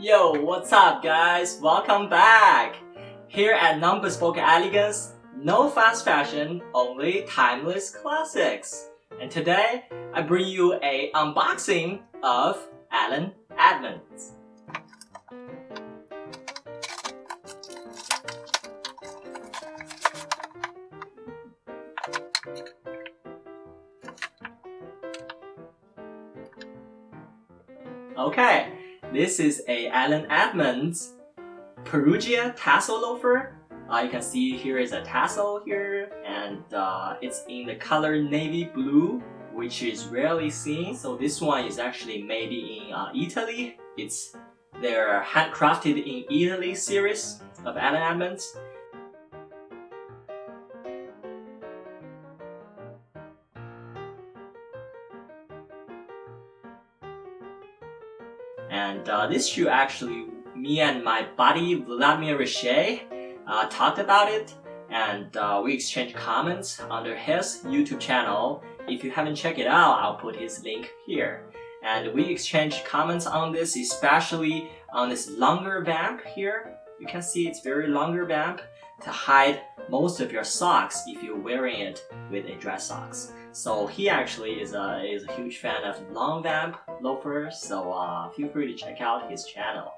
Yo, what's up guys? Welcome back! Here at Non-Bespoke Elegance, no fast fashion, only timeless classics. And today, I bring you an unboxing of Allen Edmonds. Okay, this is a Allen Edmonds Perugia tassel loafer. You can see here is a tassel here, and it's in the color navy blue, which is rarely seen. So this one is actually made in Italy. It's their handcrafted in Italy series of Allen Edmonds. And this shoe actually, me and my buddy Vladimir talked about it, and we exchanged comments under his YouTube channel. If you haven't checked it out, I'll put his link here. And we exchanged comments on this, especially on this longer vamp here. You can see it's very longer vamp to hide most of your socks if you're wearing it with a dress socks. So he actually is a huge fan of long vamp loafers, so feel free to check out his channel.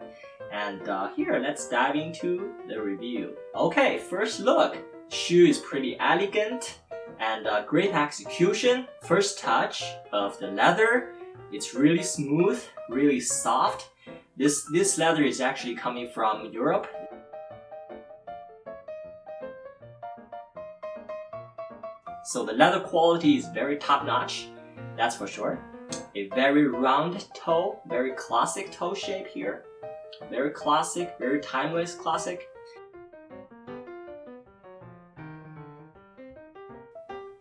And here, let's dive into the review. Okay, first look. Shoe is pretty elegant and great execution. First touch of the leather. It's really smooth, really soft. This leather is actually coming from Europe. So the leather quality is very top-notch, that's for sure. A very round toe, very classic toe shape here. Very classic, very timeless classic.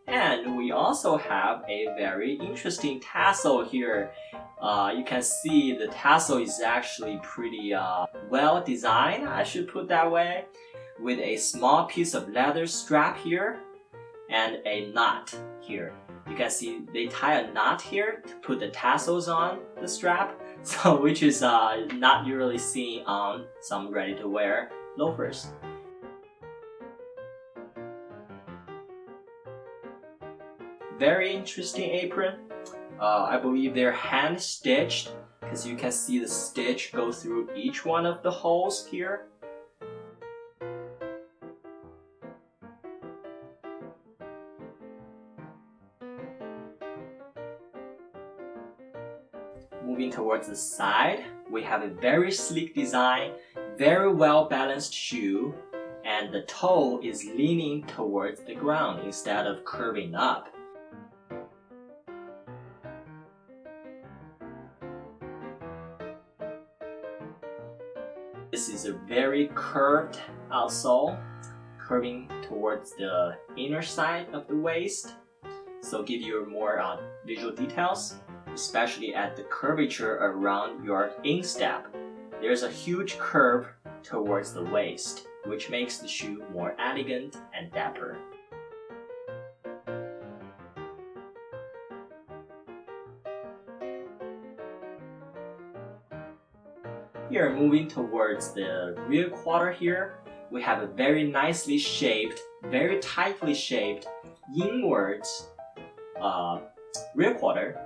And we also have a very interesting tassel here. You can see the tassel is actually pretty well designed, I should put that way, with a small piece of leather strap here and a knot here. You can see they tie a knot here to put the tassels on the strap, so which is not usually seen on some ready-to-wear loafers. Very interesting apron. I believe they're hand stitched because you can see the stitch go through each one of the holes here. Moving towards the side, we have a very sleek design, very well balanced shoe, and the toe is leaning towards the ground instead of curving up. This is a very curved outsole, curving towards the inner side of the waist, so give you more visual details, especially at the curvature around your instep. There's a huge curve towards the waist, which makes the shoe more elegant and dapper. Here, moving towards the rear quarter here, we have a very nicely shaped, very tightly shaped, inwards rear quarter.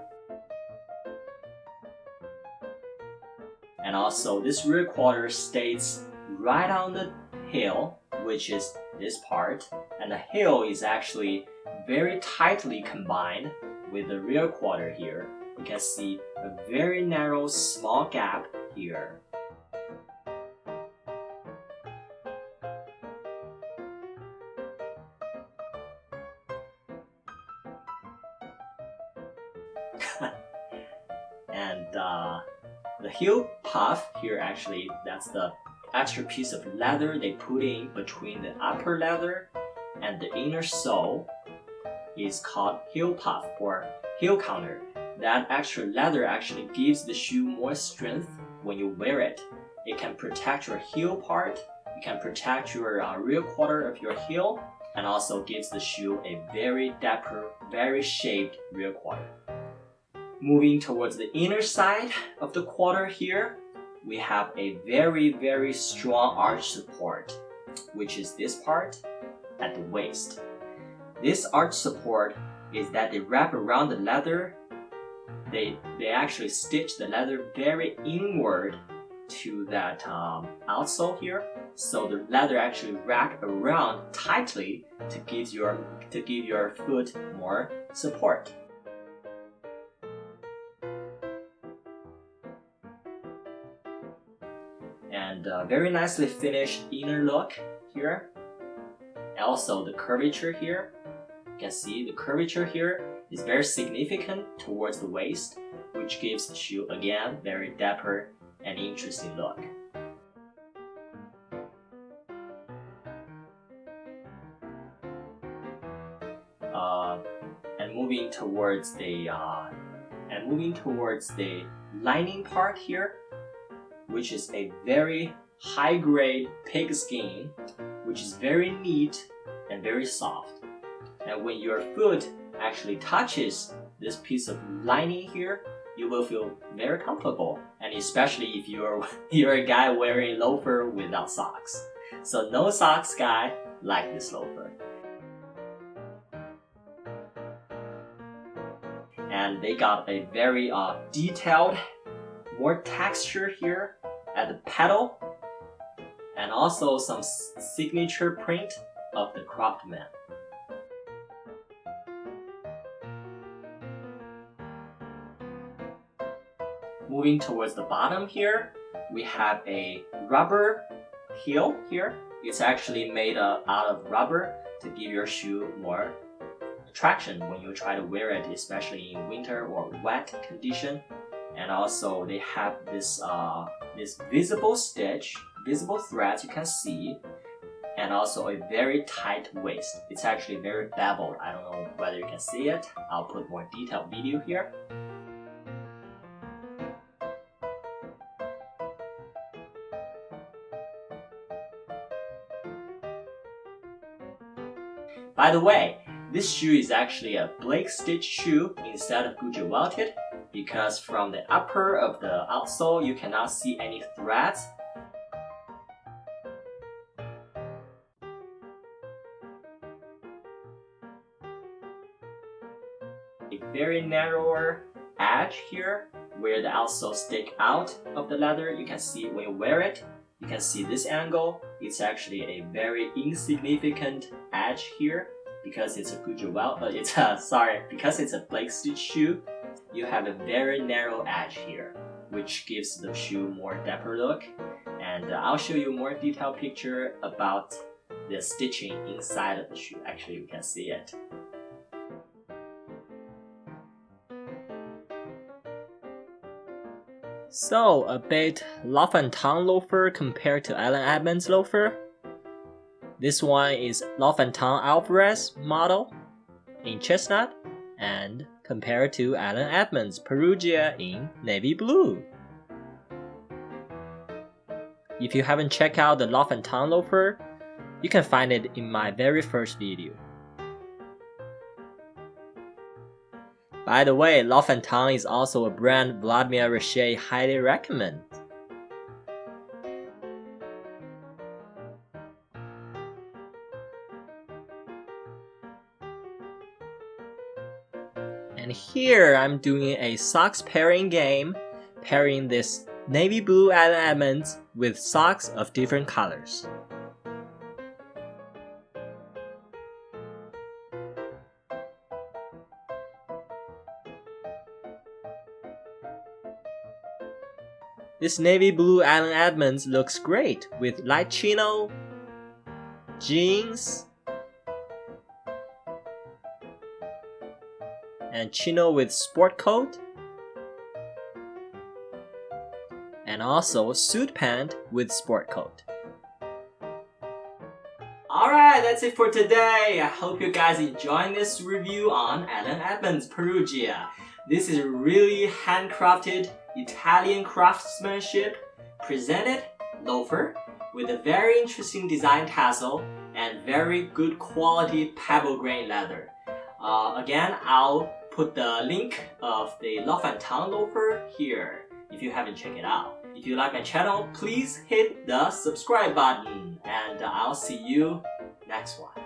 And also, this rear quarter stays right on the heel, which is this part. And the heel is actually very tightly combined with the rear quarter here. You can see a very narrow, small gap here. And the heel puff here, actually, that's the extra piece of leather they put in between the upper leather and the inner sole, is called heel puff or heel counter. That extra leather actually gives the shoe more strength when you wear it. It can protect your heel part, it can protect your rear quarter of your heel, and also gives the shoe a very dapper, very shaped rear quarter. Moving towards the inner side of the quarter here, we have a very strong arch support, which is this part at the waist. This arch support is that they wrap around the leather. They actually stitch the leather very inward to that outsole here, so the leather actually wrap around tightly to give your foot more support. And very nicely finished inner look here. Also the curvature here. You can see the curvature here is very significant towards the waist, which gives the shoe again very dapper and interesting look. And moving towards the lining part here, which is a very high-grade pig skin, which is very neat and very soft. And when your foot actually touches this piece of lining here, you will feel very comfortable, and especially if you're a guy wearing a loafer without socks. So no socks guy like this loafer. And they got a very detailed, more texture here at the pedal, and also some signature print of the craftsman. Moving towards the bottom here, we have a rubber heel here. It's actually made out of rubber to give your shoe more traction when you try to wear it, especially in winter or wet condition. And also they have this visible stitch, visible threads you can see, and also a very tight waist. It's actually very beveled. I don't know whether you can see it. I'll put more detailed video here. By the way, this shoe is actually a Blake stitch shoe instead of Gucci welted, because from the upper of the outsole you cannot see any threads. A very narrower edge here where the outsole stick out of the leather. You can see when you wear it, you can see this angle. It's actually a very insignificant edge here because it's a because it's a Blake stitch shoe. You have a very narrow edge here, which gives the shoe more dapper look. And I'll show you a more detailed picture about the stitching inside of the shoe. Actually, you can see it. So, a bit L'Enfant loafer compared to Allen Edmonds loafer. This one is L'Enfant Alvarez model in chestnut, and compared to Allen Edmonds Perugia in navy blue. If you haven't checked out the L'Enfant loafer, you can find it in my very first video. By the way, L'Enfant is also a brand Vladimir Richer highly recommends. And here I'm doing a socks pairing game, pairing this navy blue Allen Edmonds with socks of different colors. This navy blue Allen Edmonds looks great with light chino, jeans, and chino with sport coat, and also suit pant with sport coat. Alright, that's it for today. I hope you guys enjoyed this review on Allen Edmonds Perugia. This is really handcrafted Italian craftsmanship presented loafer with a very interesting design tassel and very good quality pebble grain leather. Again, I'll put the link of the L'Enfant loafer here if you haven't checked it out. If you like my channel, please hit the subscribe button, and I'll see you next one.